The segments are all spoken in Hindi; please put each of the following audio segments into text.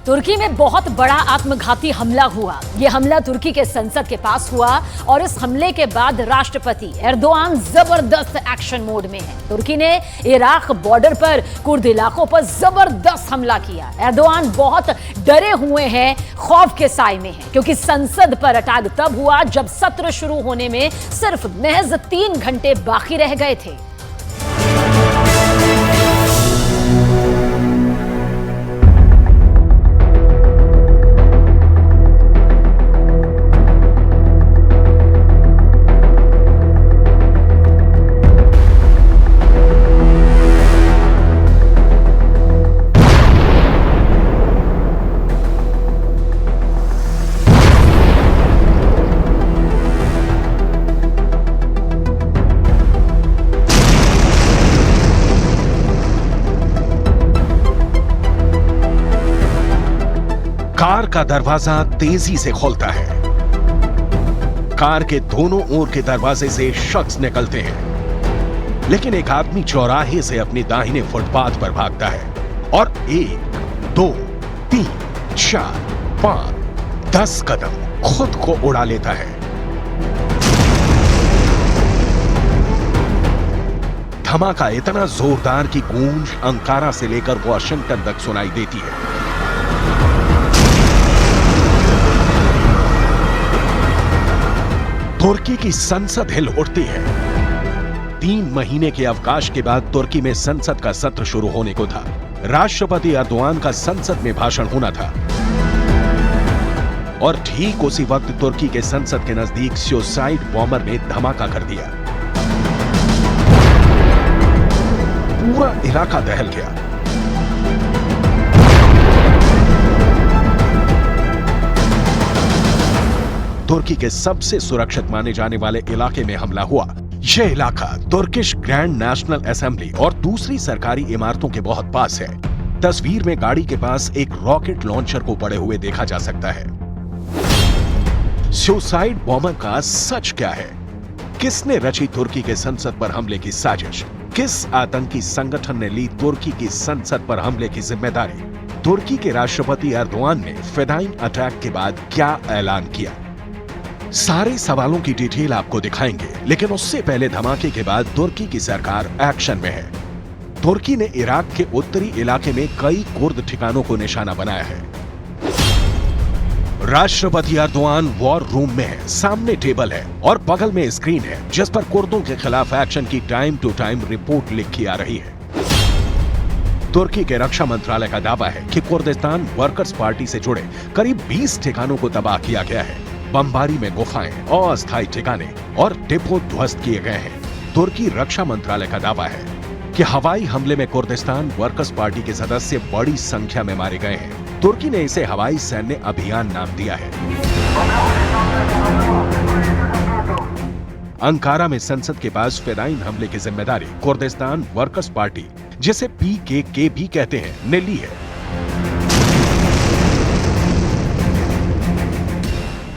तुर्की में बहुत बड़ा आत्मघाती हमला हुआ। यह हमला तुर्की के संसद के पास हुआ और इस हमले के बाद राष्ट्रपति एर्दोआन जबरदस्त एक्शन मोड में है। तुर्की ने इराक बॉर्डर पर कुर्द इलाकों पर जबरदस्त हमला किया। एर्दोआन बहुत डरे हुए हैं, खौफ के साए में हैं, क्योंकि संसद पर अटैक तब हुआ जब सत्र शुरू होने में सिर्फ महज 3 घंटे बाकी रह गए थे। कार का दरवाजा तेजी से खोलता है। कार के दोनों ओर के दरवाजे से शख्स निकलते हैं, लेकिन एक आदमी चौराहे से अपनी दाहिने फुटपाथ पर भागता है और 1, 2, 3, 4, 5, 10 कदम खुद को उड़ा लेता है। धमाका इतना जोरदार कि गूंज अंकारा से लेकर वॉशिंगटन तक सुनाई देती है। तुर्की की संसद हिल उठती है। 3 महीने के अवकाश के बाद तुर्की में संसद का सत्र शुरू होने को था। राष्ट्रपति एर्दोआन का संसद में भाषण होना था और ठीक उसी वक्त तुर्की के संसद के नजदीक सुसाइड बॉम्बर ने धमाका कर दिया। पूरा इलाका दहल गया। तुर्की के सबसे सुरक्षित माने जाने वाले इलाके में हमला हुआ। यह इलाका तुर्किश ग्रैंड नेशनल असेंबली और दूसरी सरकारी इमारतों के बहुत पास है। तस्वीर में गाड़ी के पास एक रॉकेट लॉन्चर को पड़े हुए देखा जा सकता है। सुसाइड बॉम्बर का सच क्या है? किसने रची तुर्की के संसद पर हमले की साजिश? किस आतंकी संगठन ने ली तुर्की की संसद पर हमले की जिम्मेदारी? तुर्की के राष्ट्रपति एर्दोआन ने फिदाइन अटैक के बाद क्या ऐलान किया? सारे सवालों की डिटेल आपको दिखाएंगे, लेकिन उससे पहले धमाके के बाद तुर्की की सरकार एक्शन में है। तुर्की ने इराक के उत्तरी इलाके में कई कुर्द ठिकानों को निशाना बनाया है। राष्ट्रपति एर्दोआन वॉर रूम में है। सामने टेबल है और बगल में स्क्रीन है जिस पर कुर्दों के खिलाफ एक्शन की टाइम टू टाइम रिपोर्ट लिखी आ रही है। तुर्की के रक्षा मंत्रालय का दावा है कि कुर्दिस्तान वर्कर्स पार्टी से जुड़े करीब 20 ठिकानों को तबाह किया गया है। बमबारी में गुफाएं, अस्थायी ठिकाने और डिपो ध्वस्त किए गए हैं। तुर्की रक्षा मंत्रालय का दावा है कि हवाई हमले में कुर्दिस्तान वर्कर्स पार्टी के सदस्य बड़ी संख्या में मारे गए हैं। तुर्की ने इसे हवाई सैन्य अभियान नाम दिया है। अंकारा में संसद के पास फिदाइन हमले की जिम्मेदारी कुर्दिस्तान वर्कर्स पार्टी, जिसे PKK भी कहते हैं, ने ली है।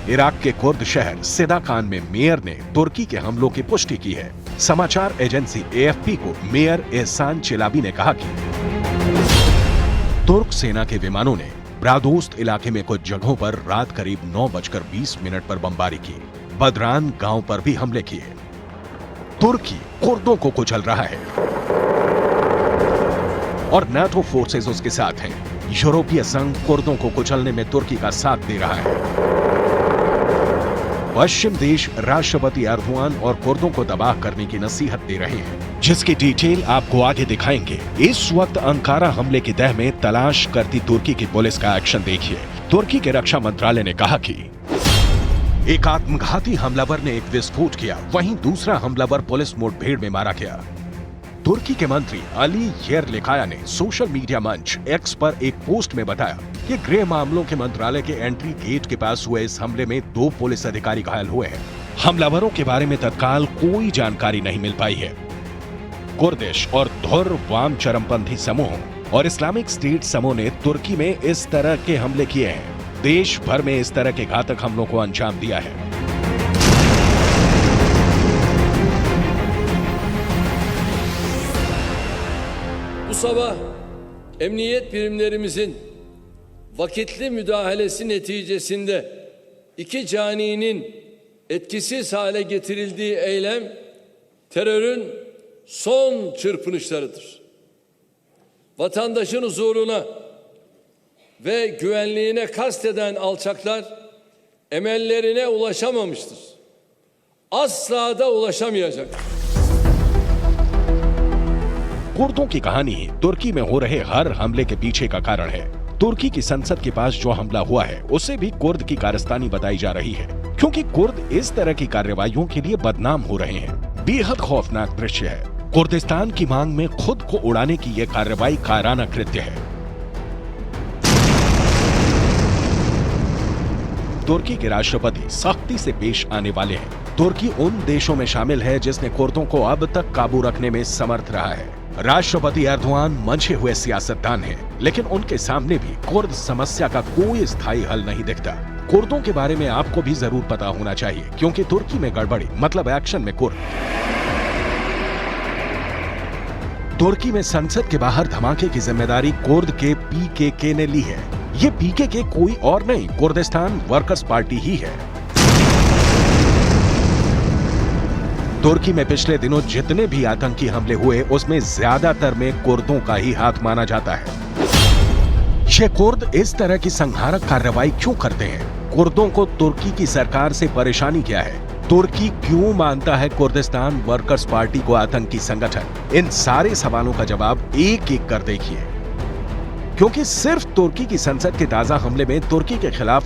इराक के कुर्द शहर सिदाकान में मेयर ने तुर्की के हमलों की पुष्टि की है। समाचार एजेंसी AFP को मेयर एहसान चिलाबी ने कहा कि तुर्क सेना के विमानों ने ब्रादोस्त इलाके में कुछ जगहों पर रात करीब 9:20 पर बमबारी की। बदरान गांव पर भी हमले किए। तुर्की कुर्दों को कुचल रहा है और नाटो फोर्सेस उसके साथ हैं। यूरोपीय संघ कुर्दों को कुचलने में तुर्की का साथ दे रहा है। पश्चिम देश राष्ट्रपति एर्दोआन और कुर्दों को तबाह करने की नसीहत दे रहे हैं, जिसकी डिटेल आपको आगे दिखाएंगे। इस वक्त अंकारा हमले की तह में तलाश करती तुर्की की पुलिस का एक्शन देखिए। तुर्की के रक्षा मंत्रालय ने कहा कि एक आत्मघाती हमलावर ने एक विस्फोट किया, वहीं दूसरा हमलावर पुलिस मुठभेड़ में मारा गया। तुर्की के मंत्री अली येरलिकाया ने सोशल मीडिया मंच एक्स पर एक पोस्ट में बताया कि गृह मामलों के मंत्रालय के एंट्री गेट के पास हुए इस हमले में 2 पुलिस अधिकारी घायल हुए हैं। हमलावरों के बारे में तत्काल कोई जानकारी नहीं मिल पाई है। कुर्दिश और धुर वाम चरमपंथी समूह और इस्लामिक स्टेट समूह ने तुर्की में इस तरह के हमले किए हैं। देश भर में इस तरह के घातक हमलों को अंजाम दिया है। Bu sabah emniyet birimlerimizin vakitli müdahalesi neticesinde iki caninin etkisiz hale getirildiği eylem terörün son çırpınışlarıdır. Vatandaşın huzuruna ve güvenliğine kasteden alçaklar emellerine ulaşamamıştır. Asla da ulaşamayacak. कुर्दों की कहानी तुर्की में हो रहे हर हमले के पीछे का कारण है। तुर्की की संसद के पास जो हमला हुआ है उसे भी कुर्द की कारस्तानी बताई जा रही है, क्योंकि कुर्द इस तरह की कार्रवाइयों के लिए बदनाम हो रहे हैं। बेहद खौफनाक दृश्य है। कुर्दिस्तान की मांग में खुद को उड़ाने की यह कार्रवाई कायराना कृत्य है। तुर्की के राष्ट्रपति सख्ती से पेश आने वाले हैं। तुर्की उन देशों में शामिल है जिसने कुर्दों को अब तक काबू रखने में समर्थ रहा है। राष्ट्रपति एर्दोआन मंझे हुए सियासतदान हैं, लेकिन उनके सामने भी कुर्द समस्या का कोई स्थायी हल नहीं दिखता। कुर्दों के बारे में आपको भी जरूर पता होना चाहिए, क्योंकि तुर्की में गड़बड़ी मतलब एक्शन में कुर्द। तुर्की में संसद के बाहर धमाके की जिम्मेदारी कुर्द के पीकेके ने ली है। ये पीकेके कोई और नहीं, कुर्दिस्तान वर्कर्स पार्टी ही है। तुर्की में पिछले दिनों जितने भी आतंकी हमले हुए उसमें ज्यादातर में कुर्दों का ही हाथ माना जाता है। ये कुर्द इस तरह की संहारक कार्रवाई क्यों करते हैं? कुर्दों को तुर्की की सरकार से परेशानी क्या है? तुर्की क्यों मानता है कुर्दिस्तान वर्कर्स पार्टी को आतंकी संगठन? इन सारे सवालों का जवाब एक एक कर देखिए, क्योंकि सिर्फ तुर्की की संसद के ताजा हमले में तुर्की के खिलाफ